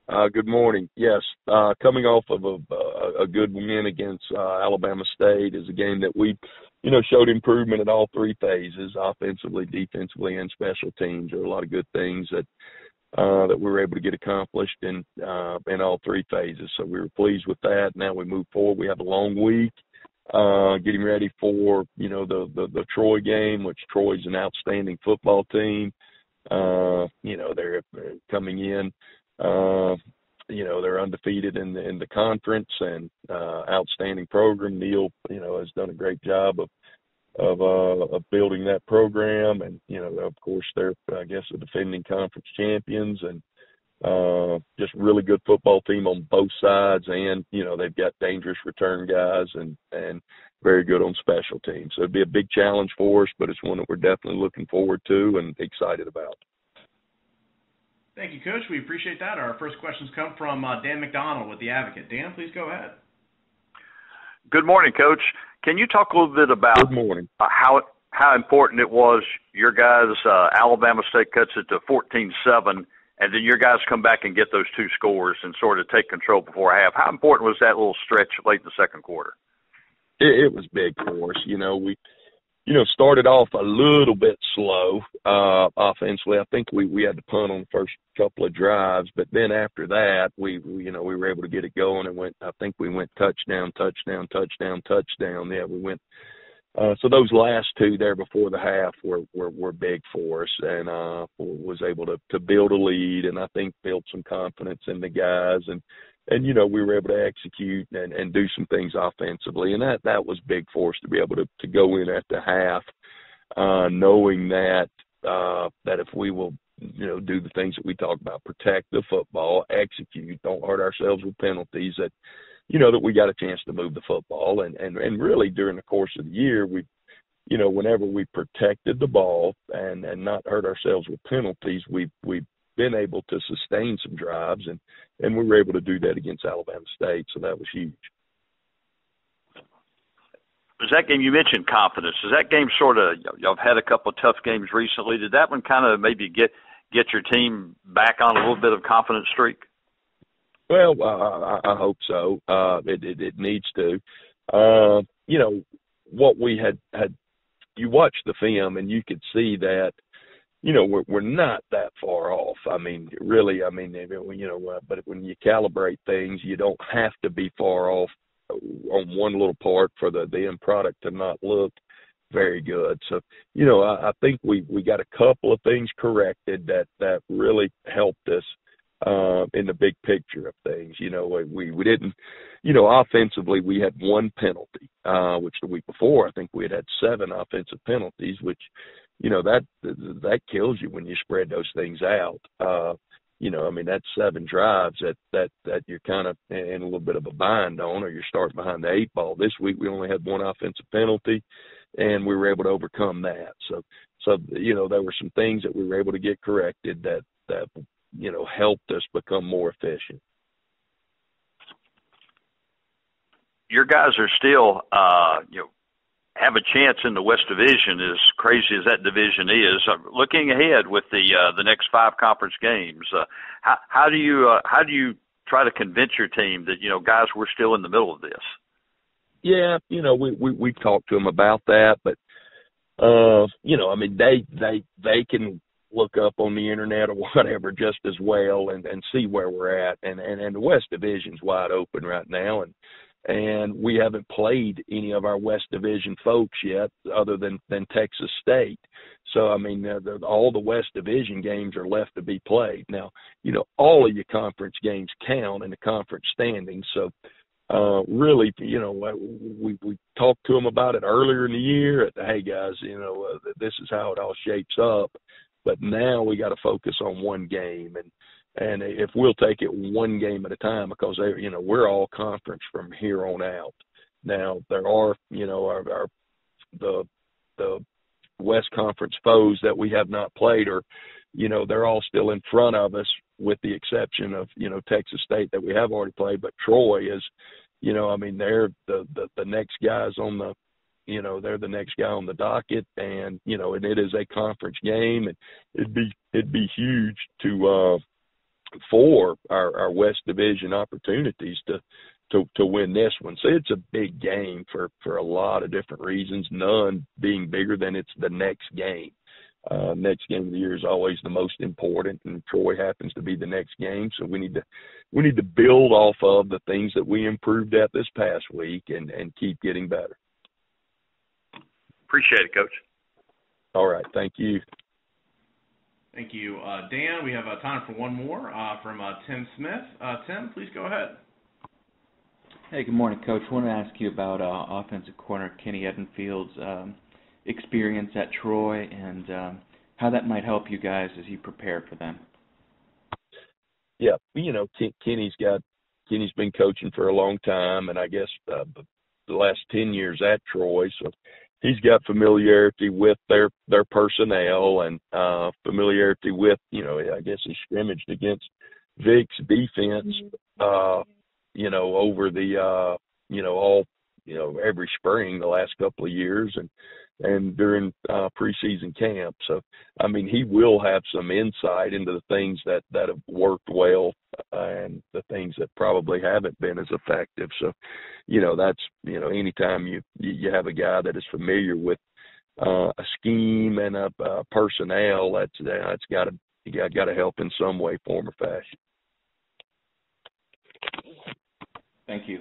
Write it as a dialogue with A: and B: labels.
A: Good morning. Yes, coming off of a good win against Alabama State is a game that we, showed improvement at all three phases, offensively, defensively, and special teams. There are a lot of good things that we were able to get accomplished in all three phases. So we were pleased with that. Now we move forward. We have a long week, getting ready for the Troy game, which Troy's an outstanding football team. They're coming in. They're undefeated in the conference and outstanding program. Neil, has done a great job of building that program, and of course they're the defending conference champions, and just really good football team on both sides, and they've got dangerous return guys and very good on special teams. So it'd be a big challenge for us, but it's one that we're definitely looking forward to and excited about.
B: Thank you, Coach. We appreciate that. Our first questions come from Dan McDonald with The Advocate. Dan, please go ahead.
C: Good morning, Coach. Can you talk a little bit about
A: Good morning.
C: How important it was your guys, Alabama State cuts it to 14-7, and then your guys come back and get those two scores and sort of take control before half? How important was that little stretch late in the second quarter?
A: It was big for us. We started off a little bit slow offensively. I think we had to punt on the first couple of drives, but then after that, we were able to get it going and we went touchdown. Yeah, we went. So those last two there before the half were big for us, and was able to build a lead, and I think build some confidence in the guys, and we were able to execute and do some things offensively, and that was big for us to be able to go in at the half, knowing that if we will do the things that we talk about, protect the football, execute, don't hurt ourselves with penalties, that we got a chance to move the football, and really during the course of the year whenever we protected the ball and not hurt ourselves with penalties, we've been able to sustain some drives, and we were able to do that against Alabama State, so that was huge.
C: Was that game, you mentioned confidence, is that game sort of, y'all have had a couple of tough games recently, did that one kind of maybe get your team back on a little bit of confidence streak?
A: Well, I hope so. It needs to. What we had, you watch the film and you could see that, we're not that far off. I mean, really, but when you calibrate things, you don't have to be far off on one little part for the end product to not look very good. So, I think we got a couple of things corrected that really helped us in the big picture of things. We didn't, offensively we had one penalty, which the week before I think we had 7 offensive penalties, which, that kills you when you spread those things out. That's 7 drives that you're kind of in a little bit of a bind on, or you're starting behind the 8 ball. This week we only had one offensive penalty, and we were able to overcome that. So there were some things that we were able to get corrected that helped us become more efficient.
C: Your guys are still, have a chance in the West Division, as crazy as that division is. Looking ahead with the next 5 conference games, how do you try to convince your team that, guys, we're still in the middle of this? Yeah,
A: we talked to them about that, but they can look up on the internet or whatever just as well and see where we're at, and the West Division's wide open right now, and we haven't played any of our West Division folks yet other than Texas State. So, all the West Division games are left to be played. Now, all of your conference games count in the conference standings. So, really, we talked to them about it earlier in the year. Hey, guys, this is how it all shapes up. But now we got to focus on one game, and if we'll take it one game at a time, because we're all conference from here on out. Now there are the West Conference foes that we have not played, or they're all still in front of us, with the exception of Texas State that we have already played. But Troy is, they're the next guys on the. They're the next guy on the docket, and and it is a conference game, and it'd be huge to for our West Division opportunities to win this one. So it's a big game for a lot of different reasons, none being bigger than it's the next game. Next game of the year is always the most important, and Troy happens to be the next game. So we need to build off of the things that we improved at this past week and keep getting better.
C: Appreciate it, Coach.
A: All right. Thank you.
B: Thank you. Dan, we have time for one more from Tim Smith. Tim, please go ahead.
D: Hey, good morning, Coach. I want to ask you about offensive corner Kenny Edenfield's experience at Troy and how that might help you guys as you prepare for them.
A: Yeah, Kenny's been coaching for a long time, and I guess the last 10 years at Troy, so he's got familiarity with their personnel and familiarity with, I guess he scrimmaged against Vic's defense, over the, every spring the last couple of years and during preseason camp. So, I mean, he will have some insight into the things that have worked well and the things that probably haven't been as effective. So, that's, anytime you have a guy that is familiar with a scheme and a personnel, that's got to help in some way, form, or fashion.
D: Thank you.